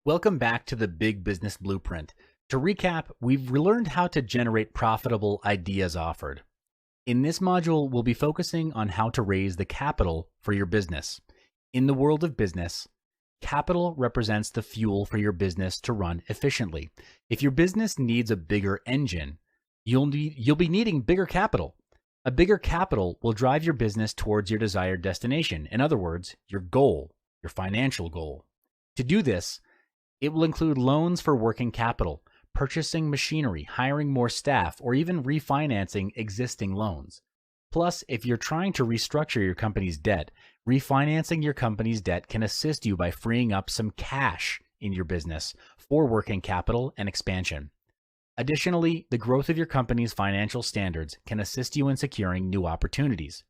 Welcome back to the Big Business Blueprint. To recap, we've learned how to generate profitable ideas offered. In this module, we'll be focusing on how to raise the capital for your business. In the world of business, capital represents the fuel for your business to run efficiently. If your business needs a bigger engine, you'll be needing bigger capital. A bigger capital will drive your business towards your desired destination. In other words, your goal, your financial goal. To do this, it will include loans for working capital, purchasing machinery, hiring more staff, or even refinancing existing loans. Plus, if you're trying to restructure your company's debt, refinancing your company's debt can assist you by freeing up some cash in your business for working capital and expansion. Additionally, the growth of your company's financial standards can assist you in securing new opportunities.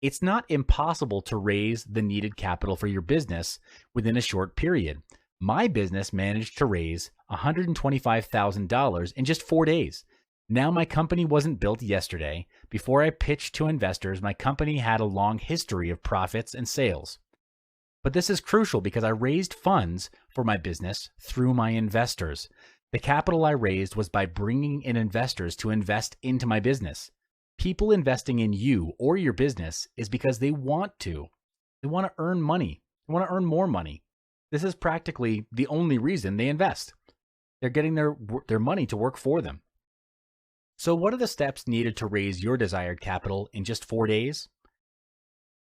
It's not impossible to raise the needed capital for your business within a short period. My business managed to raise $125,000 in just 4 days. Now, my company wasn't built yesterday. Before I pitched to investors, my company had a long history of profits and sales. But this is crucial because I raised funds for my business through my investors. The capital I raised was by bringing in investors to invest into my business. People investing in you or your business is because they want to. They want to earn money. They want to earn more money. This is practically the only reason they invest. They're getting their money to work for them. So what are the steps needed to raise your desired capital in just 4 days?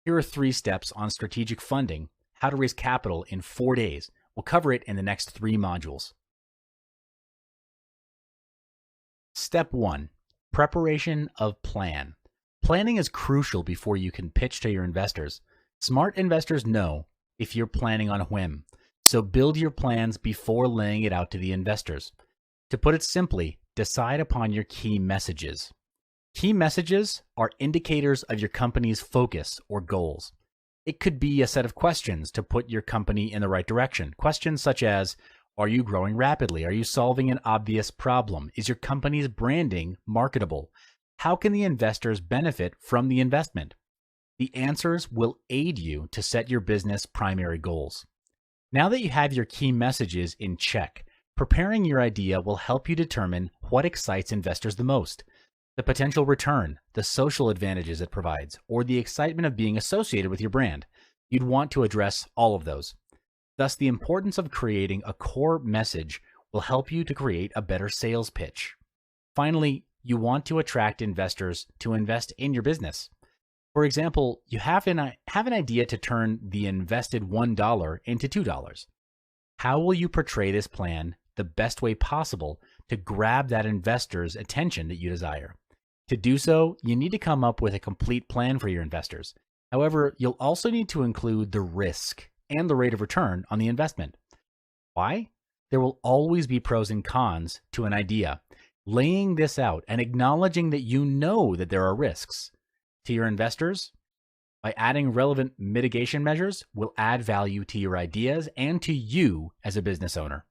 Here are 3 steps on strategic funding, how to raise capital in 4 days. We'll cover it in the next 3 modules. Step 1, preparation of plan. Planning is crucial before you can pitch to your investors. Smart investors know if you're planning on a whim. So build your plans before laying it out to the investors. To put it simply, decide upon your key messages. Key messages are indicators of your company's focus or goals. It could be a set of questions to put your company in the right direction. Questions such as, are you growing rapidly? Are you solving an obvious problem? Is your company's branding marketable? How can the investors benefit from the investment? The answers will aid you to set your business primary goals. Now that you have your key messages in check, preparing your idea will help you determine what excites investors the most. The potential return, the social advantages it provides, or the excitement of being associated with your brand. You'd want to address all of those. Thus, the importance of creating a core message will help you to create a better sales pitch. Finally, you want to attract investors to invest in your business. For example, you have an idea to turn the invested $1 into $2. How will you portray this plan the best way possible to grab that investor's attention that you desire? To do so, you need to come up with a complete plan for your investors. However, you'll also need to include the risk and the rate of return on the investment. Why? There will always be pros and cons to an idea. Laying this out and acknowledging that you know that there are risks to your investors by adding relevant mitigation measures will add value to your ideas and to you as a business owner.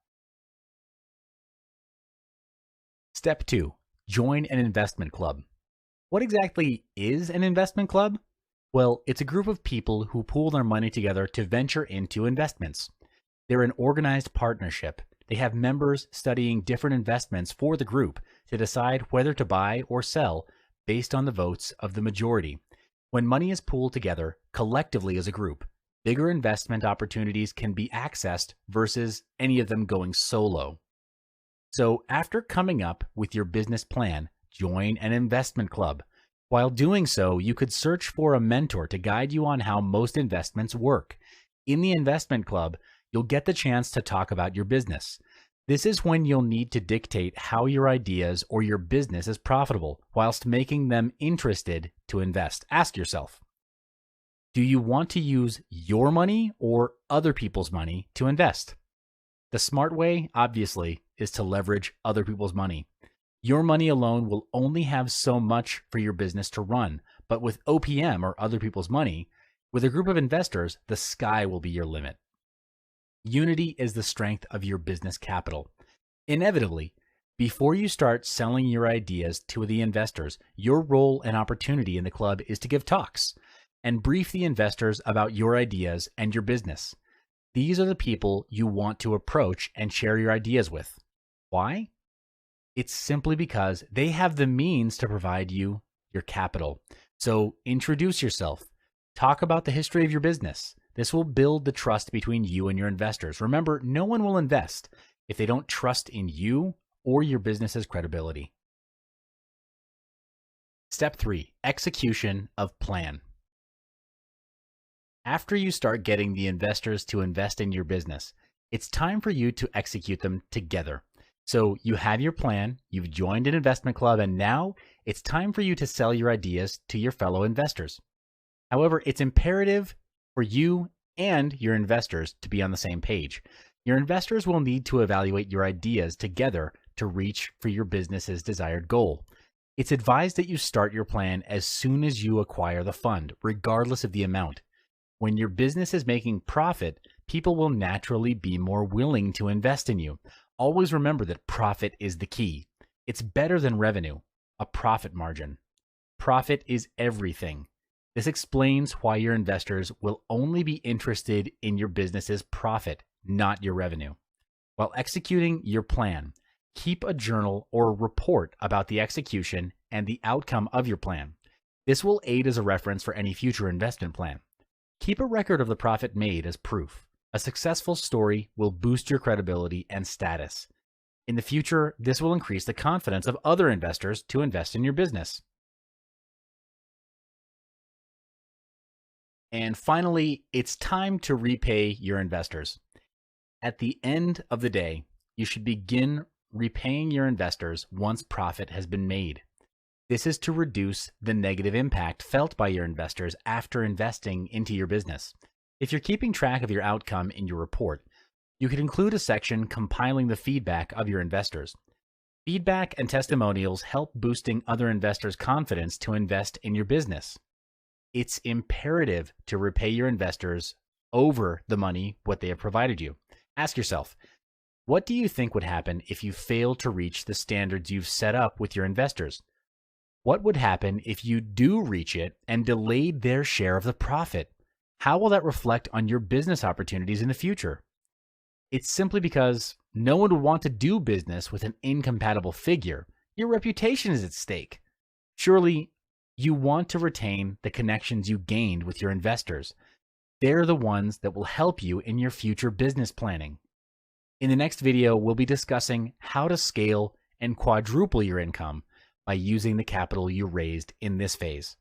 Step 2, join an investment club. What exactly is an investment club? Well, it's a group of people who pool their money together to venture into investments. They're an organized partnership. They have members studying different investments for the group to decide whether to buy or sell based on the votes of the majority. When money is pooled together collectively as a group, bigger investment opportunities can be accessed versus any of them going solo. So after coming up with your business plan, join an investment club. While doing so, you could search for a mentor to guide you on how most investments work. In the investment club, you'll get the chance to talk about your business. This is when you'll need to dictate how your ideas or your business is profitable, whilst making them interested to invest. Ask yourself, do you want to use your money or other people's money to invest? The smart way, obviously, is to leverage other people's money. Your money alone will only have so much for your business to run, but with OPM or other people's money, with a group of investors, the sky will be your limit. Unity is the strength of your business capital. Inevitably, before you start selling your ideas to the investors, your role and opportunity in the club is to give talks and brief the investors about your ideas and your business. These are the people you want to approach and share your ideas with. Why? It's simply because they have the means to provide you your capital. So introduce yourself. Talk about the history of your business. This will build the trust between you and your investors. Remember, no one will invest if they don't trust in you or your business's credibility. Step 3, execution of plan. After you start getting the investors to invest in your business, it's time for you to execute them together. So you have your plan, you've joined an investment club, and now it's time for you to sell your ideas to your fellow investors. However, it's imperative for you and your investors to be on the same page. Your investors will need to evaluate your ideas together to reach for your business's desired goal. It's advised that you start your plan as soon as you acquire the fund, regardless of the amount. When your business is making profit, people will naturally be more willing to invest in you. Always remember that profit is the key. It's better than revenue, a profit margin. Profit is everything. This explains why your investors will only be interested in your business's profit, not your revenue. While executing your plan, keep a journal or report about the execution and the outcome of your plan. This will aid as a reference for any future investment plan. Keep a record of the profit made as proof. A successful story will boost your credibility and status. In the future, this will increase the confidence of other investors to invest in your business. And finally, it's time to repay your investors. At the end of the day, you should begin repaying your investors once profit has been made. This is to reduce the negative impact felt by your investors after investing into your business. If you're keeping track of your outcome in your report, you could include a section compiling the feedback of your investors. Feedback and testimonials help boosting other investors' confidence to invest in your business. It's imperative to repay your investors over the money what they have provided you. Ask yourself, what do you think would happen if you fail to reach the standards you've set up with your investors? What would happen if you do reach it and delayed their share of the profit? How will that reflect on your business opportunities in the future? It's simply because no one would want to do business with an incompatible figure. Your reputation is at stake. Surely, you want to retain the connections you gained with your investors. They're the ones that will help you in your future business planning. In the next video, we'll be discussing how to scale and quadruple your income by using the capital you raised in this phase.